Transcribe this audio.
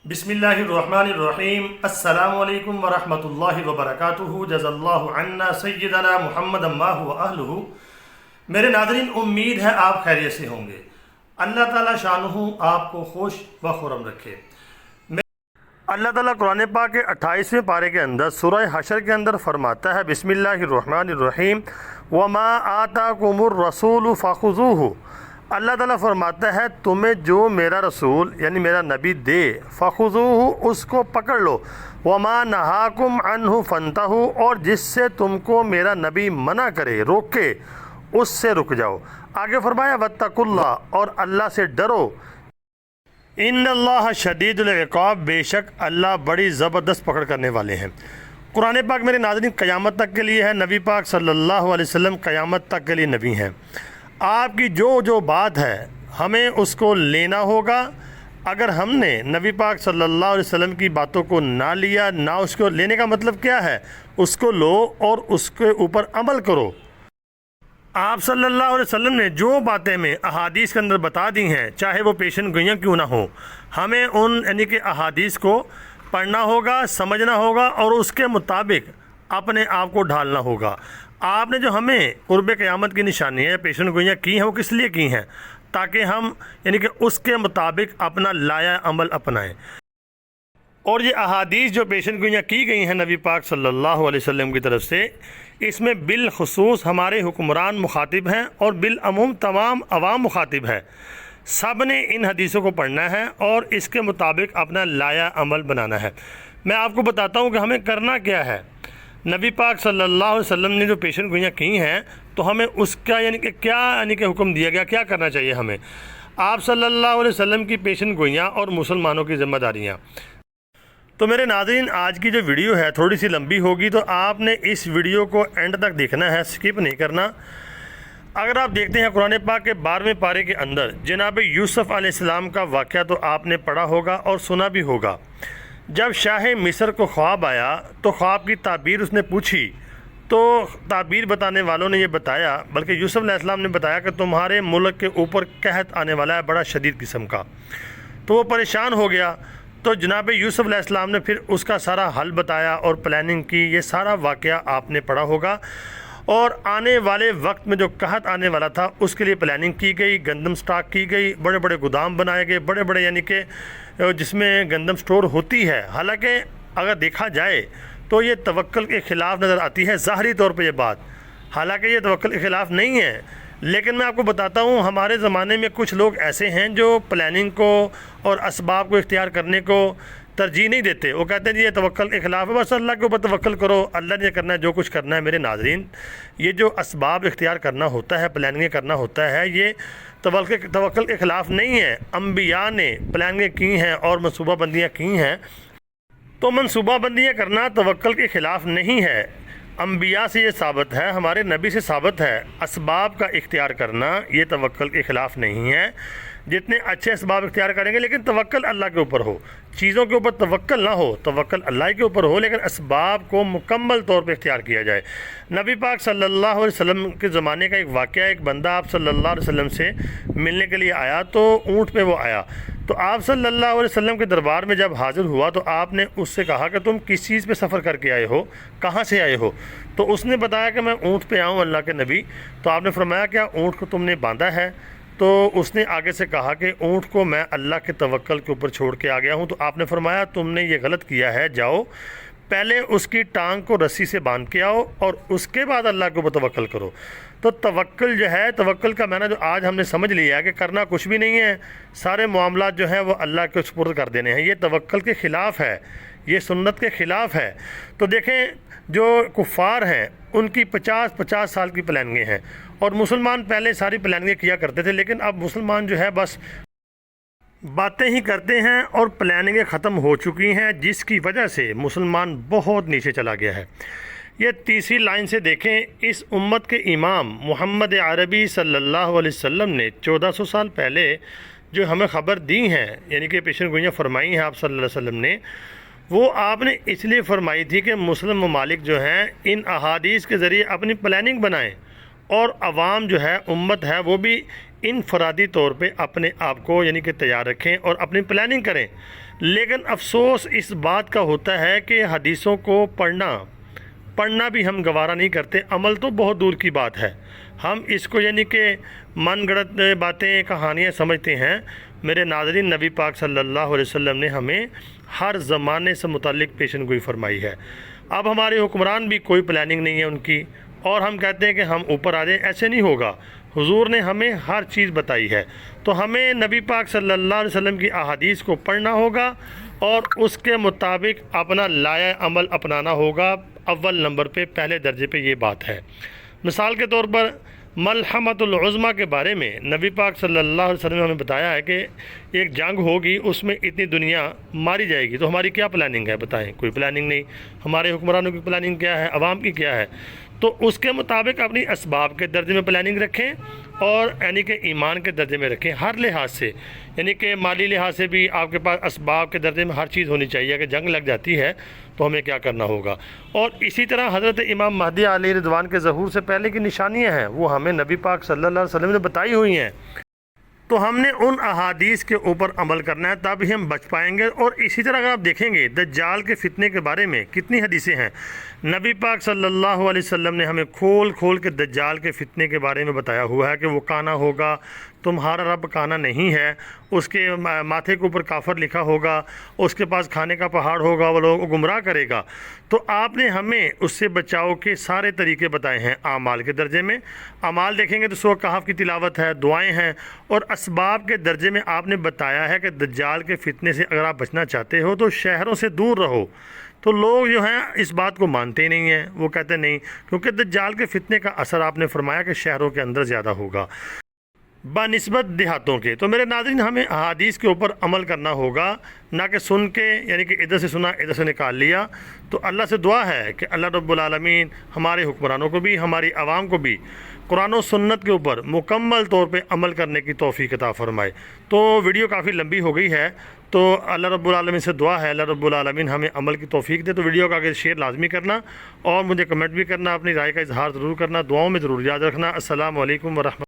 بسم اللہ الرحمن الرحیم۔ السلام علیکم ورحمۃ اللہ وبرکاتہ۔ جزا اللہ عنا سیدنا محمد ما هو اہلہ۔ میرے ناظرین، امید ہے آپ خیریت سے ہوں گے۔ اللہ تعالیٰ شانہ آپ کو خوش و خرم رکھے۔ اللہ تعالیٰ قرآن پاک کے 28ویں پارے کے اندر سورہ حشر کے اندر فرماتا ہے، بسم اللہ الرحمن الرحیم، وما آتاکم الرسول فخذوہ۔ اللہ تعالیٰ فرماتا ہے تمہیں جو میرا رسول یعنی میرا نبی دے، فخذوہ، اس کو پکڑ لو، وما نہاکم عنہ فانتہوا، اور جس سے تم کو میرا نبی منع کرے، روکے، اس سے رک جاؤ۔ آگے فرمایا واتقوا اللہ، اور اللہ سے ڈرو، ان اللہ شدید العقاب، بے شک اللہ بڑی زبردست پکڑ کرنے والے ہیں۔ قرآن پاک میرے ناظرین قیامت تک کے لیے ہے، نبی پاک صلی اللہ علیہ وسلم قیامت تک کے لیے نبی ہیں۔ آپ کی جو بات ہے ہمیں اس کو لینا ہوگا۔ اگر ہم نے نبی پاک صلی اللہ علیہ وسلم کی باتوں کو نہ لیا، نہ اس کو لینے کا مطلب کیا ہے، اس کو لو اور اس کے اوپر عمل کرو۔ آپ صلی اللہ علیہ وسلم نے جو باتیں میں احادیث کے اندر بتا دی ہیں، چاہے وہ پیشن گوئیاں کیوں نہ ہوں، ہمیں ان یعنی کہ احادیث کو پڑھنا ہوگا، سمجھنا ہوگا اور اس کے مطابق اپنے آپ کو ڈھالنا ہوگا۔ آپ نے جو ہمیں قرب قیامت کی نشانیاں پیشن گوئیاں کی ہیں، وہ کس لیے کی ہیں؟ تاکہ ہم یعنی کہ اس کے مطابق اپنا لایا عمل اپنائیں۔ اور یہ احادیث جو پیشن گوئیاں کی گئی ہیں نبی پاک صلی اللہ علیہ وسلم کی طرف سے، اس میں بالخصوص ہمارے حکمران مخاطب ہیں اور بالعموم تمام عوام مخاطب ہے۔ سب نے ان حدیثوں کو پڑھنا ہے اور اس کے مطابق اپنا لایا عمل بنانا ہے۔ میں آپ کو بتاتا ہوں کہ ہمیں کرنا کیا ہے۔ نبی پاک صلی اللہ علیہ وسلم نے جو پیشن گوئیاں کی ہیں تو ہمیں اس کا یعنی کہ کیا حکم دیا گیا، کیا کرنا چاہیے ہمیں۔ آپ صلی اللہ علیہ وسلم کی پیشن گوئیاں اور مسلمانوں کی ذمہ داریاں۔ تو میرے ناظرین، آج کی جو ویڈیو ہے تھوڑی سی لمبی ہوگی، تو آپ نے اس ویڈیو کو اینڈ تک دیکھنا ہے، سکپ نہیں کرنا۔ اگر آپ دیکھتے ہیں قرآن پاک کے 12ویں پارے کے اندر جناب یوسف علیہ السلام کا واقعہ تو آپ نے پڑھا ہوگا اور سنا بھی ہوگا۔ جب شاہ مصر کو خواب آیا تو خواب کی تعبیر اس نے پوچھی، تو تعبیر بتانے والوں نے یہ بتایا، بلکہ یوسف علیہ السلام نے بتایا کہ تمہارے ملک کے اوپر قحط آنے والا ہے، بڑا شدید قسم کا۔ تو وہ پریشان ہو گیا، تو جناب یوسف علیہ السلام نے پھر اس کا سارا حل بتایا اور پلاننگ کی۔ یہ سارا واقعہ آپ نے پڑھا ہوگا۔ اور آنے والے وقت میں جو قحط آنے والا تھا اس کے لیے پلاننگ کی گئی، گندم سٹاک کی گئی، بڑے بڑے گودام بنائے گئے، بڑے بڑے یعنی کہ جس میں گندم سٹور ہوتی ہے۔ حالانکہ اگر دیکھا جائے تو یہ توکل کے خلاف نظر آتی ہے ظاہری طور پہ یہ بات، حالانکہ یہ توکل کے خلاف نہیں ہے۔ لیکن میں آپ کو بتاتا ہوں، ہمارے زمانے میں کچھ لوگ ایسے ہیں جو پلاننگ کو اور اسباب کو اختیار کرنے کو ترجیح نہیں دیتے۔ وہ کہتے ہیں جی یہ توکل کے خلاف ہے، بس اللہ کے اوپر توکل کرو، اللہ نے کرنا ہے جو کچھ کرنا ہے۔ میرے ناظرین، یہ جو اسباب اختیار کرنا ہوتا ہے، پلاننگ کرنا ہوتا ہے، یہ توکل کے خلاف نہیں ہے۔ انبیاء نے پلاننگ کی ہیں اور منصوبہ بندیاں کی ہیں، تو منصوبہ بندیاں کرنا توکل کے خلاف نہیں ہے۔ انبیاء سے یہ ثابت ہے، ہمارے نبی سے ثابت ہے، اسباب کا اختیار کرنا یہ توکل کے خلاف نہیں ہے۔ جتنے اچھے اسباب اختیار کریں گے لیکن توکل اللہ کے اوپر ہو، چیزوں کے اوپر توکل نہ ہو، توکل اللہ کے اوپر ہو، لیکن اسباب کو مکمل طور پہ اختیار کیا جائے۔ نبی پاک صلی اللہ علیہ وسلم کے زمانے کا ایک واقعہ، ایک بندہ آپ صلی اللہ علیہ وسلم سے ملنے کے لیے آیا، تو اونٹ پہ وہ آیا، تو آپ صلی اللہ علیہ وسلم کے دربار میں جب حاضر ہوا تو آپ نے اس سے کہا کہ تم کس چیز پہ سفر کر کے آئے ہو، کہاں سے آئے ہو؟ تو اس نے بتایا کہ میں اونٹ پہ آؤں اللہ کے نبی۔ تو آپ نے فرمایا کیا اونٹ کو تم نے باندھا ہے؟ تو اس نے آگے سے کہا کہ اونٹ کو میں اللہ کے توکل کے اوپر چھوڑ کے آ گیا ہوں۔ تو آپ نے فرمایا تم نے یہ غلط کیا ہے، جاؤ پہلے اس کی ٹانگ کو رسی سے باندھ کے آؤ اور اس کے بعد اللہ کے اوپر توکل کرو۔ تو توکل جو ہے، توکل کا معنی جو آج ہم نے سمجھ لیا ہے کہ کرنا کچھ بھی نہیں ہے، سارے معاملات جو ہیں وہ اللہ کے سپرد کر دینے ہیں، یہ توکل کے خلاف ہے، یہ سنت کے خلاف ہے۔ تو دیکھیں جو کفار ہیں ان کی 50 سال کی پلاننگیں ہیں، اور مسلمان پہلے ساری پلاننگیں کیا کرتے تھے، لیکن اب مسلمان جو ہے بس باتیں ہی کرتے ہیں اور پلاننگیں ختم ہو چکی ہیں، جس کی وجہ سے مسلمان بہت نیچے چلا گیا ہے۔ یہ تیسری لائن سے دیکھیں، اس امت کے امام محمد عربی صلی اللہ علیہ وسلم نے 1400 سال پہلے جو ہمیں خبر دی ہیں، یعنی کہ پیشن گوئیاں فرمائی ہیں آپ صلی اللہ علیہ وسلم نے، وہ آپ نے اس لیے فرمائی تھی کہ مسلم ممالک جو ہیں ان احادیث کے ذریعے اپنی پلاننگ بنائیں، اور عوام جو ہے، امت ہے، وہ بھی انفرادی طور پہ اپنے آپ کو یعنی کہ تیار رکھیں اور اپنی پلاننگ کریں۔ لیکن افسوس اس بات کا ہوتا ہے کہ حدیثوں کو پڑھنا بھی ہم گوارا نہیں کرتے، عمل تو بہت دور کی بات ہے۔ ہم اس کو یعنی کہ من گھڑت باتیں کہانیاں سمجھتے ہیں۔ میرے ناظرین، نبی پاک صلی اللہ علیہ وسلم نے ہمیں ہر زمانے سے متعلق پیشن گوئی فرمائی ہے۔ اب ہمارے حکمران بھی کوئی پلاننگ نہیں ہے ان کی، اور ہم کہتے ہیں کہ ہم اوپر آ جائیں، ایسے نہیں ہوگا۔ حضور نے ہمیں ہر چیز بتائی ہے، تو ہمیں نبی پاک صلی اللہ علیہ وسلم کی احادیث کو پڑھنا ہوگا اور اس کے مطابق اپنا لائحہ عمل اپنانا ہوگا۔ اول نمبر پہ، پہلے درجے پہ یہ بات ہے۔ مثال کے طور پر ملحمۃ العظمیٰ کے بارے میں نبی پاک صلی اللہ علیہ وسلم نے ہمیں بتایا ہے کہ ایک جنگ ہوگی، اس میں اتنی دنیا ماری جائے گی، تو ہماری کیا پلاننگ ہے بتائیں؟ کوئی پلاننگ نہیں۔ ہمارے حکمرانوں کی پلاننگ کیا ہے؟ عوام کی کیا ہے؟ تو اس کے مطابق اپنی اسباب کے درجے میں پلاننگ رکھیں، اور یعنی کہ ایمان کے درجے میں رکھیں ہر لحاظ سے، یعنی کہ مالی لحاظ سے بھی آپ کے پاس اسباب کے درجے میں ہر چیز ہونی چاہیے کہ جنگ لگ جاتی ہے تو ہمیں کیا کرنا ہوگا۔ اور اسی طرح حضرت امام مہدی علیہ رضوان کے ظہور سے پہلے کی نشانیاں ہیں، وہ ہمیں نبی پاک صلی اللہ علیہ وسلم نے بتائی ہوئی ہیں، تو ہم نے ان احادیث کے اوپر عمل کرنا ہے، تب ہی ہم بچ پائیں گے۔ اور اسی طرح اگر آپ دیکھیں گے دجال کے فتنے کے بارے میں کتنی حدیثیں ہیں، نبی پاک صلی اللہ علیہ وسلم نے ہمیں کھول کے دجال کے فتنے کے بارے میں بتایا ہوا ہے کہ وہ کانا ہوگا، تمہارا رب کانا نہیں ہے، اس کے ماتھے کے اوپر کافر لکھا ہوگا، اس کے پاس کھانے کا پہاڑ ہوگا، وہ لوگوں کو گمراہ کرے گا۔ تو آپ نے ہمیں اس سے بچاؤ کے سارے طریقے بتائے ہیں اعمال کے درجے میں۔ اعمال دیکھیں گے تو سورہ کہف کی تلاوت ہے، دعائیں ہیں، اور اسباب کے درجے میں آپ نے بتایا ہے کہ دجال کے فتنے سے اگر آپ بچنا چاہتے ہو تو شہروں سے دور رہو۔ تو لوگ جو ہیں اس بات کو مانتے ہی نہیں ہیں، وہ کہتے نہیں، کیونکہ دجال کے فتنے کا اثر آپ نے فرمایا کہ شہروں کے اندر زیادہ ہوگا بنسبت دیہاتوں کے۔ تو میرے ناظرین، ہمیں احادیث کے اوپر عمل کرنا ہوگا، نہ کہ سن کے یعنی کہ ادھر سے سنا ادھر سے نکال لیا۔ تو اللہ سے دعا ہے کہ اللہ رب العالمین ہمارے حکمرانوں کو بھی، ہماری عوام کو بھی قرآن و سنت کے اوپر مکمل طور پہ عمل کرنے کی توفیق عطا فرمائے۔ تو ویڈیو کافی لمبی ہو گئی ہے، تو اللہ رب العالمین سے دعا ہے اللہ رب العالمین ہمیں عمل کی توفیق دے۔ تو ویڈیو کا آگے شیئر لازمی کرنا، اور مجھے کمنٹ بھی کرنا، اپنی رائے کا اظہار ضرور کرنا، دعاؤں میں ضرور یاد رکھنا۔ السلام علیکم ورحمۃ